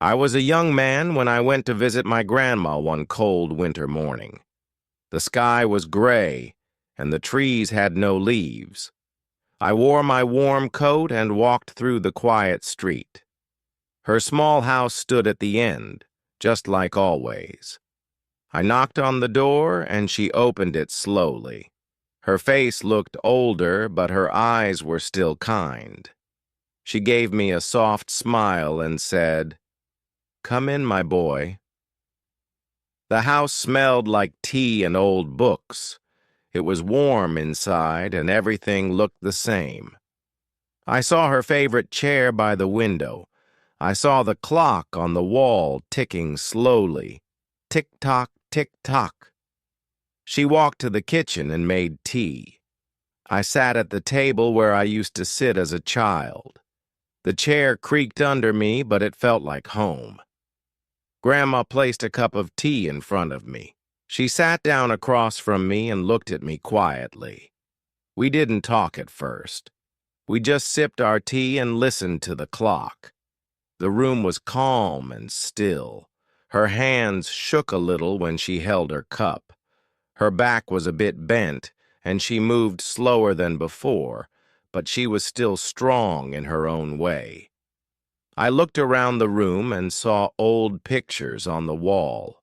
I was a young man when I went to visit my grandma one cold winter morning. The sky was gray, and the trees had no leaves. I wore my warm coat and walked through the quiet street. Her small house stood at the end, just like always. I knocked on the door, and she opened it slowly. Her face looked older, but her eyes were still kind. She gave me a soft smile and said, "Come in, my boy." The house smelled like tea and old books. It was warm inside, and everything looked the same. I saw her favorite chair by the window. I saw the clock on the wall ticking slowly. Tick-tock, tick-tock. She walked to the kitchen and made tea. I sat at the table where I used to sit as a child. The chair creaked under me, but it felt like home. Grandma placed a cup of tea in front of me. She sat down across from me and looked at me quietly. We didn't talk at first. We just sipped our tea and listened to the clock. The room was calm and still. Her hands shook a little when she held her cup. Her back was a bit bent, and she moved slower than before, but she was still strong in her own way. I looked around the room and saw old pictures on the wall.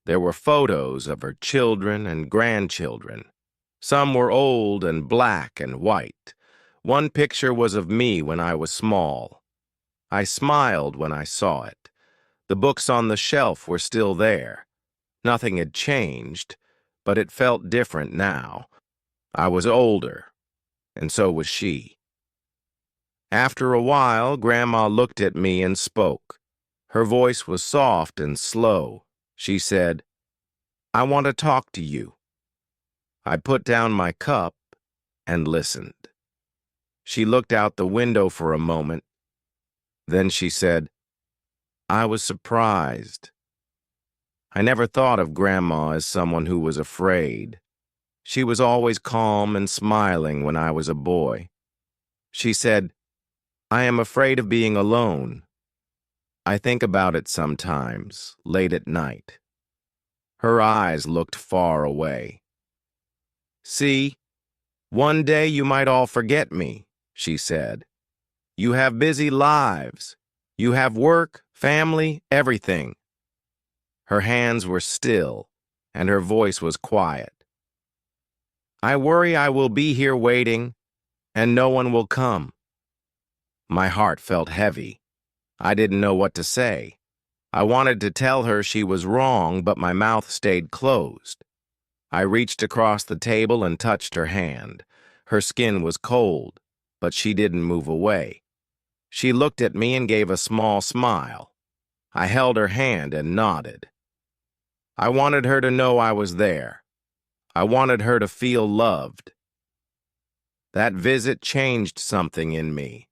There were photos of her children and grandchildren. Some were old and black and white. One picture was of me when I was small. I smiled when I saw it. The books on the shelf were still there. Nothing had changed, but it felt different now. I was older, and so was she. After a while, Grandma looked at me and spoke. Her voice was soft and slow. She said, "I want to talk to you." I put down my cup and listened. She looked out the window for a moment. Then she said, "I was surprised. I never thought of Grandma as someone who was afraid. She was always calm and smiling when I was a boy." She said, "I am afraid of being alone. I think about it sometimes, late at night." Her eyes looked far away. "See, one day you might all forget me," she said. "You have busy lives. You have work, family, everything." Her hands were still, and her voice was quiet. "I worry I will be here waiting, and no one will come." My heart felt heavy. I didn't know what to say. I wanted to tell her she was wrong, but my mouth stayed closed. I reached across the table and touched her hand. Her skin was cold, but she didn't move away. She looked at me and gave a small smile. I held her hand and nodded. I wanted her to know I was there. I wanted her to feel loved. That visit changed something in me.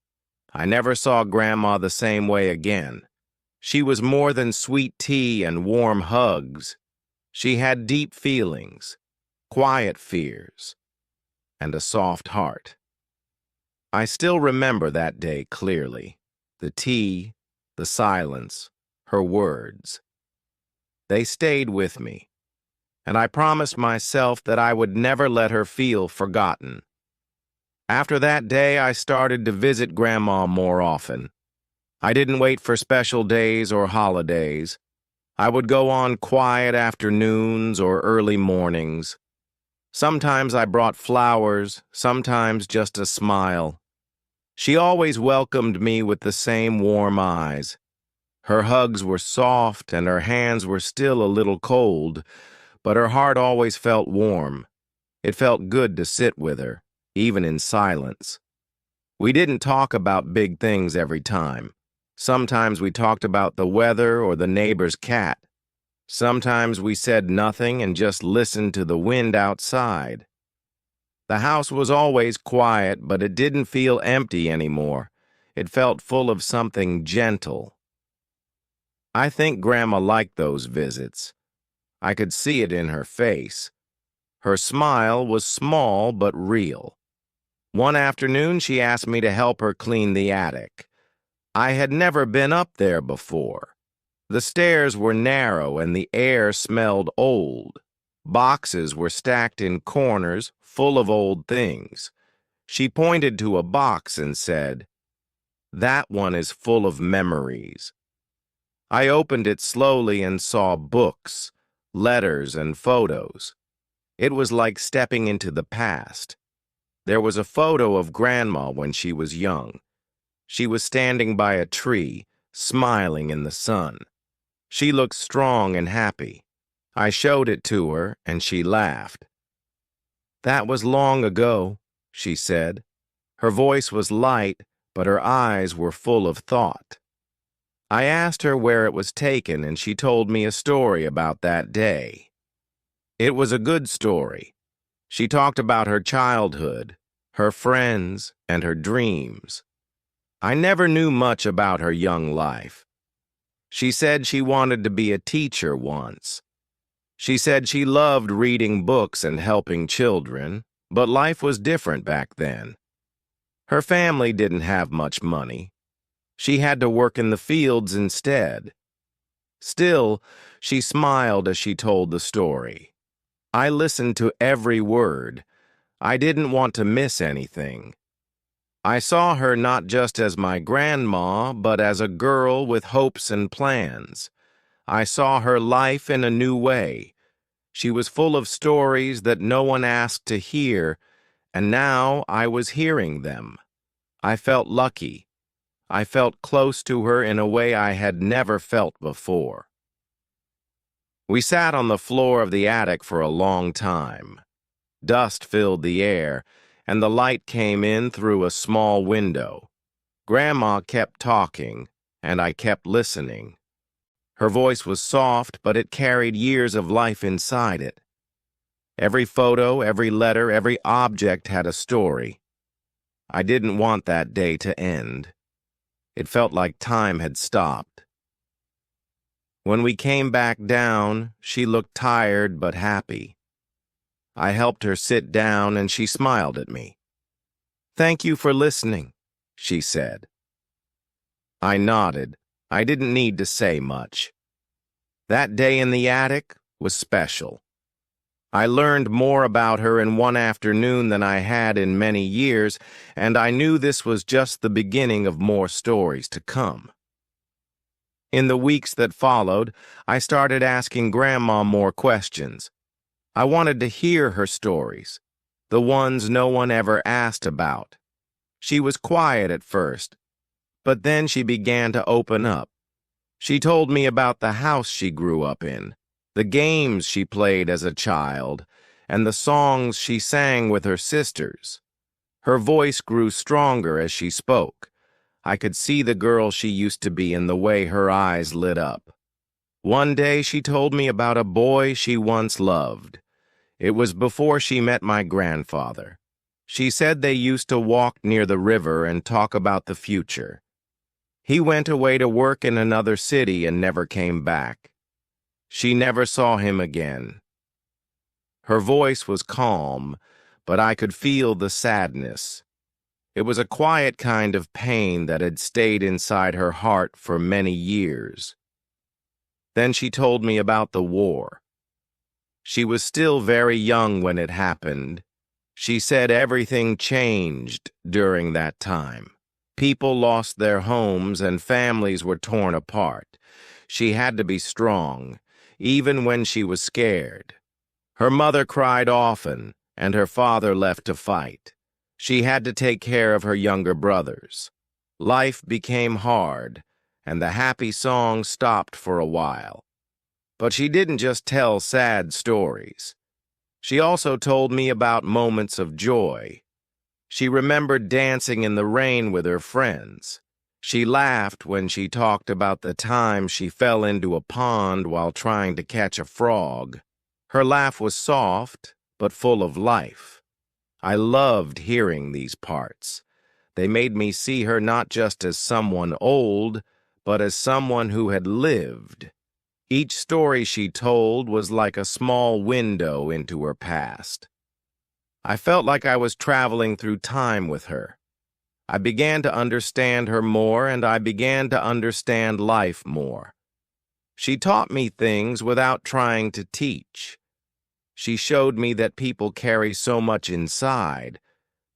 I never saw Grandma the same way again. She was more than sweet tea and warm hugs. She had deep feelings, quiet fears, and a soft heart. I still remember that day clearly. The tea, the silence, her words. They stayed with me, and I promised myself that I would never let her feel forgotten. After that day, I started to visit Grandma more often. I didn't wait for special days or holidays. I would go on quiet afternoons or early mornings. Sometimes I brought flowers, sometimes just a smile. She always welcomed me with the same warm eyes. Her hugs were soft and her hands were still a little cold, but her heart always felt warm. It felt good to sit with her, even in silence. We didn't talk about big things every time. Sometimes we talked about the weather or the neighbor's cat. Sometimes we said nothing and just listened to the wind outside. The house was always quiet, but it didn't feel empty anymore. It felt full of something gentle. I think Grandma liked those visits. I could see it in her face. Her smile was small but real. One afternoon, she asked me to help her clean the attic. I had never been up there before. The stairs were narrow and the air smelled old. Boxes were stacked in corners, full of old things. She pointed to a box and said, "That one is full of memories." I opened it slowly and saw books, letters, and photos. It was like stepping into the past. There was a photo of Grandma when she was young. She was standing by a tree, smiling in the sun. She looked strong and happy. I showed it to her, and she laughed. "That was long ago," she said. Her voice was light, but her eyes were full of thought. I asked her where it was taken, and she told me a story about that day. It was a good story. She talked about her childhood, her friends, and her dreams. I never knew much about her young life. She said she wanted to be a teacher once. She said she loved reading books and helping children, but life was different back then. Her family didn't have much money. She had to work in the fields instead. Still, she smiled as she told the story. I listened to every word. I didn't want to miss anything. I saw her not just as my grandma, but as a girl with hopes and plans. I saw her life in a new way. She was full of stories that no one asked to hear, and now I was hearing them. I felt lucky. I felt close to her in a way I had never felt before. We sat on the floor of the attic for a long time. Dust filled the air, and the light came in through a small window. Grandma kept talking, and I kept listening. Her voice was soft, but it carried years of life inside it. Every photo, every letter, every object had a story. I didn't want that day to end. It felt like time had stopped. When we came back down, she looked tired but happy. I helped her sit down and she smiled at me. "Thank you for listening," she said. I nodded. I didn't need to say much. That day in the attic was special. I learned more about her in one afternoon than I had in many years, and I knew this was just the beginning of more stories to come. In the weeks that followed, I started asking Grandma more questions. I wanted to hear her stories, the ones no one ever asked about. She was quiet at first, but then she began to open up. She told me about the house she grew up in, the games she played as a child, and the songs she sang with her sisters. Her voice grew stronger as she spoke. I could see the girl she used to be in the way her eyes lit up. One day she told me about a boy she once loved. It was before she met my grandfather. She said they used to walk near the river and talk about the future. He went away to work in another city and never came back. She never saw him again. Her voice was calm, but I could feel the sadness. It was a quiet kind of pain that had stayed inside her heart for many years. Then she told me about the war. She was still very young when it happened. She said everything changed during that time. People lost their homes and families were torn apart. She had to be strong, even when she was scared. Her mother cried often, and her father left to fight. She had to take care of her younger brothers. Life became hard, and the happy songs stopped for a while. But she didn't just tell sad stories. She also told me about moments of joy. She remembered dancing in the rain with her friends. She laughed when she talked about the time she fell into a pond while trying to catch a frog. Her laugh was soft, but full of life. I loved hearing these parts. They made me see her not just as someone old, but as someone who had lived. Each story she told was like a small window into her past. I felt like I was traveling through time with her. I began to understand her more, and I began to understand life more. She taught me things without trying to teach. She showed me that people carry so much inside: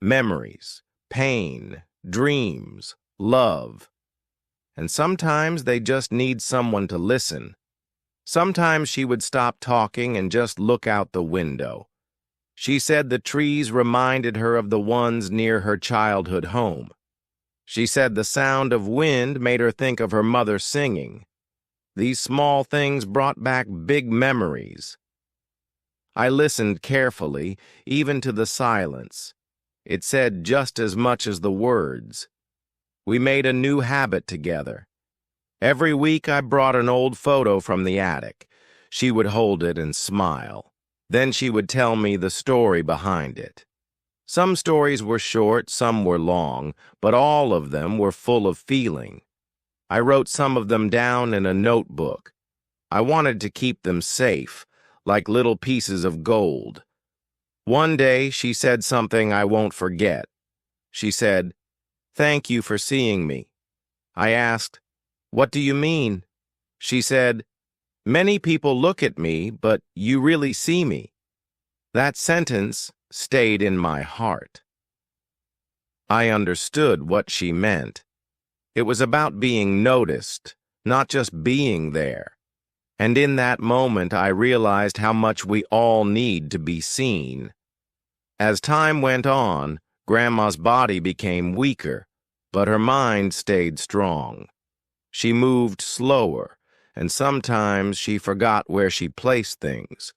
memories, pain, dreams, love. And sometimes they just need someone to listen. Sometimes she would stop talking and just look out the window. She said the trees reminded her of the ones near her childhood home. She said the sound of wind made her think of her mother singing. These small things brought back big memories. I listened carefully, even to the silence. It said just as much as the words. We made a new habit together. Every week I brought an old photo from the attic. She would hold it and smile. Then she would tell me the story behind it. Some stories were short, some were long, but all of them were full of feeling. I wrote some of them down in a notebook. I wanted to keep them safe, like little pieces of gold. One day she said something I won't forget. She said, "Thank you for seeing me." I asked, "What do you mean?" She said, "Many people look at me, but you really see me." That sentence stayed in my heart. I understood what she meant. It was about being noticed, not just being there. And in that moment, I realized how much we all need to be seen. As time went on, Grandma's body became weaker, but her mind stayed strong. She moved slower, and sometimes she forgot where she placed things.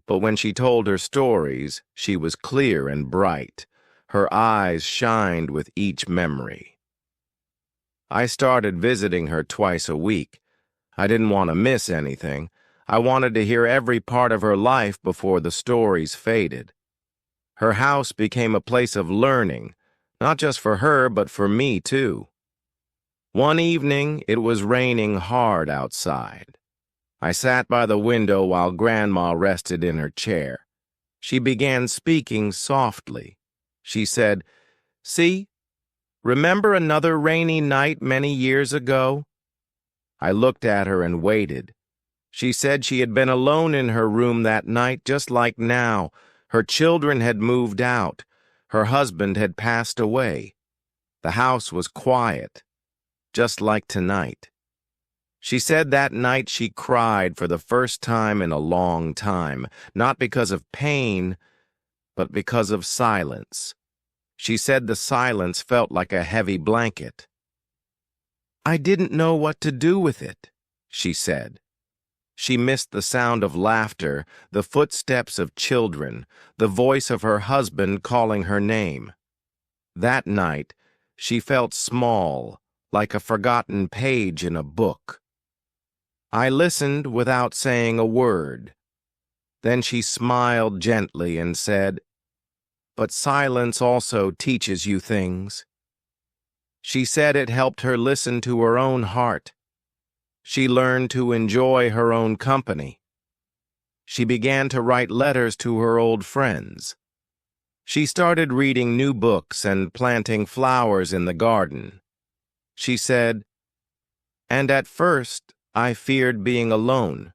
But when she told her stories, she was clear and bright. Her eyes shined with each memory. I started visiting her twice a week. I didn't want to miss anything. I wanted to hear every part of her life before the stories faded. Her house became a place of learning, not just for her, but for me too. One evening, it was raining hard outside. I sat by the window while Grandma rested in her chair. She began speaking softly. She said, "See, remember another rainy night many years ago?" I looked at her and waited. She said she had been alone in her room that night, just like now. Her children had moved out. Her husband had passed away. The house was quiet, just like tonight. She said that night she cried for the first time in a long time, not because of pain, but because of silence. She said the silence felt like a heavy blanket. "I didn't know what to do with it," she said. She missed the sound of laughter, the footsteps of children, the voice of her husband calling her name. That night, she felt small, like a forgotten page in a book. I listened without saying a word. Then she smiled gently and said, "But silence also teaches you things." She said it helped her listen to her own heart. She learned to enjoy her own company. She began to write letters to her old friends. She started reading new books and planting flowers in the garden. She said, "And at first, I feared being alone.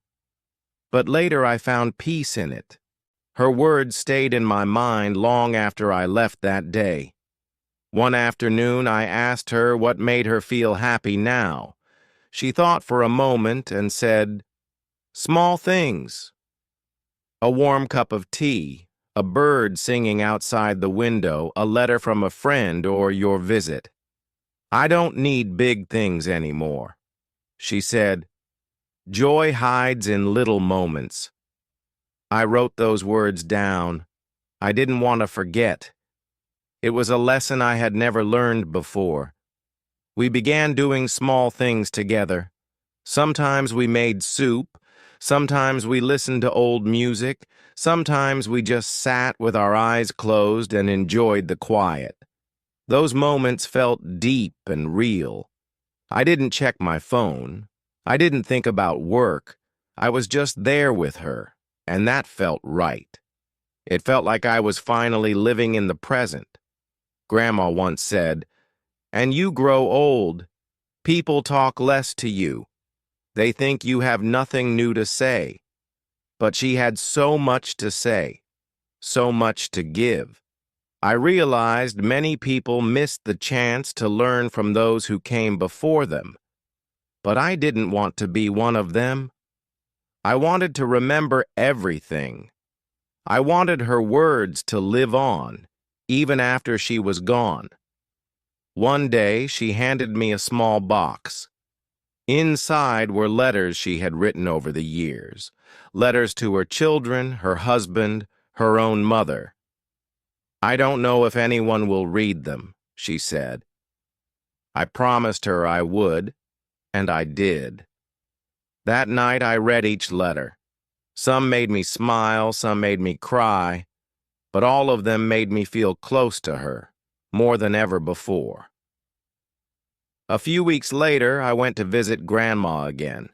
But later I found peace in it." Her words stayed in my mind long after I left that day. One afternoon, I asked her what made her feel happy now. She thought for a moment and said, "Small things. A warm cup of tea, a bird singing outside the window, a letter from a friend, or your visit. I don't need big things anymore." She said, "Joy hides in little moments." I wrote those words down. I didn't want to forget. It was a lesson I had never learned before. We began doing small things together. Sometimes we made soup. Sometimes we listened to old music. Sometimes we just sat with our eyes closed and enjoyed the quiet. Those moments felt deep and real. I didn't check my phone. I didn't think about work. I was just there with her, and that felt right. It felt like I was finally living in the present. Grandma once said, "And you grow old. People talk less to you." They think you have nothing new to say. But she had so much to say, so much to give. I realized many people missed the chance to learn from those who came before them. But I didn't want to be one of them. I wanted to remember everything. I wanted her words to live on, even after she was gone. One day, she handed me a small box. Inside were letters she had written over the years, letters to her children, her husband, her own mother. "I don't know if anyone will read them," she said. I promised her I would, and I did. That night I read each letter. Some made me smile, some made me cry, but all of them made me feel close to her, more than ever before. A few weeks later, I went to visit Grandma again.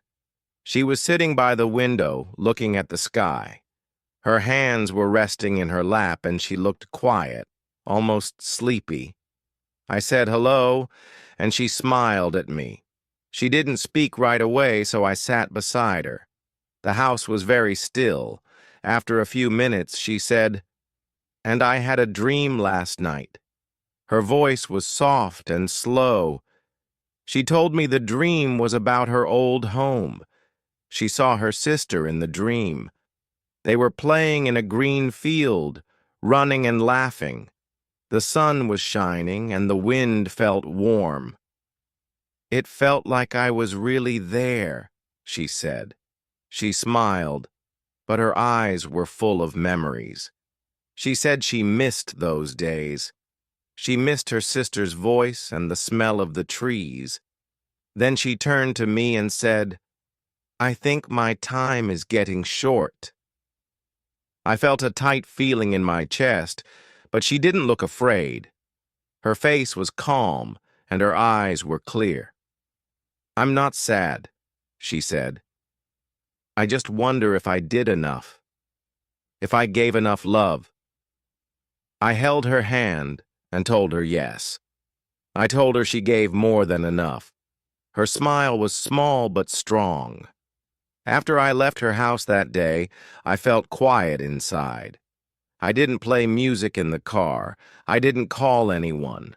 She was sitting by the window, looking at the sky. Her hands were resting in her lap, and she looked quiet, almost sleepy. I said hello, and she smiled at me. She didn't speak right away, so I sat beside her. The house was very still. After a few minutes, she said, "And I had a dream last night." Her voice was soft and slow. She told me the dream was about her old home. She saw her sister in the dream. They were playing in a green field, running and laughing. The sun was shining and the wind felt warm. "It felt like I was really there," she said. She smiled, but her eyes were full of memories. She said she missed those days. She missed her sister's voice and the smell of the trees. Then she turned to me and said, "I think my time is getting short." I felt a tight feeling in my chest, but she didn't look afraid. Her face was calm, and her eyes were clear. "I'm not sad," she said. "I just wonder if I did enough, if I gave enough love." I held her hand and told her yes. I told her she gave more than enough. Her smile was small but strong. After I left her house that day, I felt quiet inside. I didn't play music in the car. I didn't call anyone.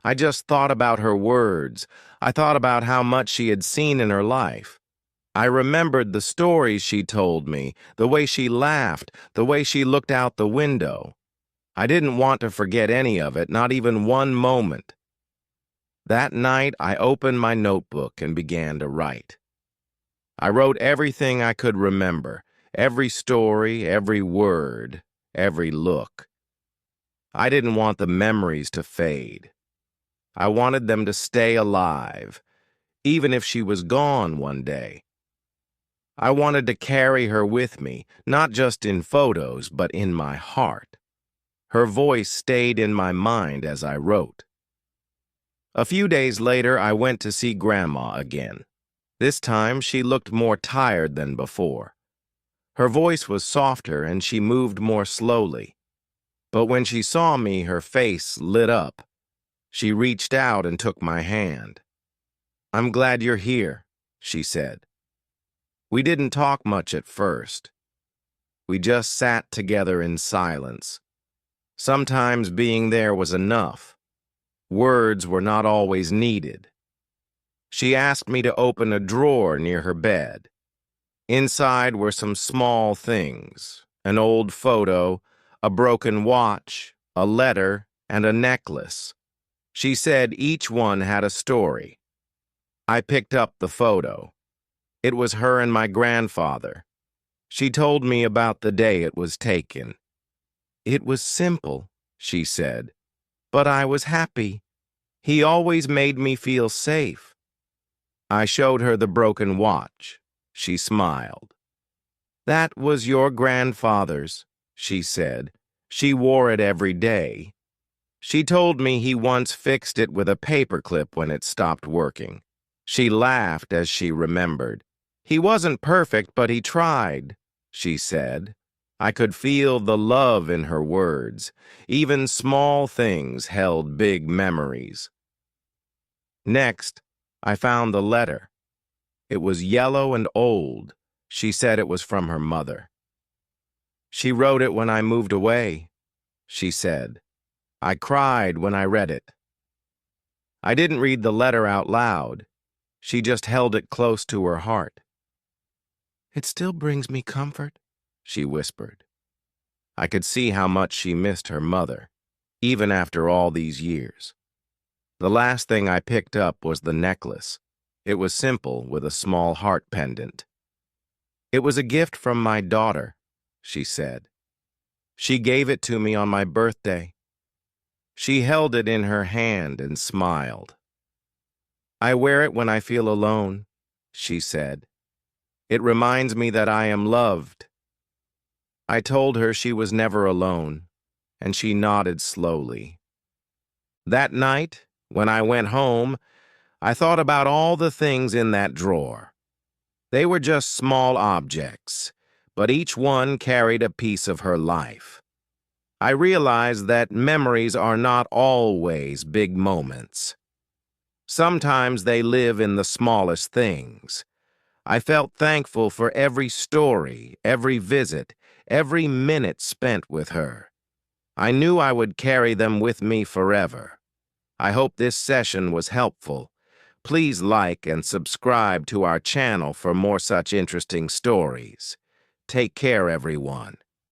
I just thought about her words. I thought about how much she had seen in her life. I remembered the stories she told me, the way she laughed, the way she looked out the window. I didn't want to forget any of it, not even one moment. That night, I opened my notebook and began to write. I wrote everything I could remember, every story, every word, every look. I didn't want the memories to fade. I wanted them to stay alive, even if she was gone one day. I wanted to carry her with me, not just in photos, but in my heart. Her voice stayed in my mind as I wrote. A few days later, I went to see Grandma again. This time, she looked more tired than before. Her voice was softer and she moved more slowly. But when she saw me, her face lit up. She reached out and took my hand. "I'm glad you're here," she said. We didn't talk much at first. We just sat together in silence. Sometimes being there was enough. Words were not always needed. She asked me to open a drawer near her bed. Inside were some small things, an old photo, a broken watch, a letter, and a necklace. She said each one had a story. I picked up the photo. It was her and my grandfather. She told me about the day it was taken. "It was simple," she said, "but I was happy. He always made me feel safe." I showed her the broken watch. She smiled. "That was your grandfather's," she said. "She wore it every day." She told me he once fixed it with a paperclip when it stopped working. She laughed as she remembered. "He wasn't perfect, but he tried," she said. I could feel the love in her words. Even small things held big memories. Next, I found the letter. It was yellow and old. She said it was from her mother. She wrote it when I moved away, she said. I cried when I read it. I didn't read the letter out loud. She just held it close to her heart. It still brings me comfort, she whispered. I could see how much she missed her mother, even after all these years. The last thing I picked up was the necklace. It was simple, with a small heart pendant. It was a gift from my daughter, she said. She gave it to me on my birthday. She held it in her hand and smiled. I wear it when I feel alone, she said. It reminds me that I am loved. I told her she was never alone, and she nodded slowly. That night, when I went home, I thought about all the things in that drawer. They were just small objects, but each one carried a piece of her life. I realized that memories are not always big moments. Sometimes they live in the smallest things. I felt thankful for every story, every visit, every minute spent with her. I knew I would carry them with me forever. I hope this session was helpful. Please like and subscribe to our channel for more such interesting stories. Take care, everyone.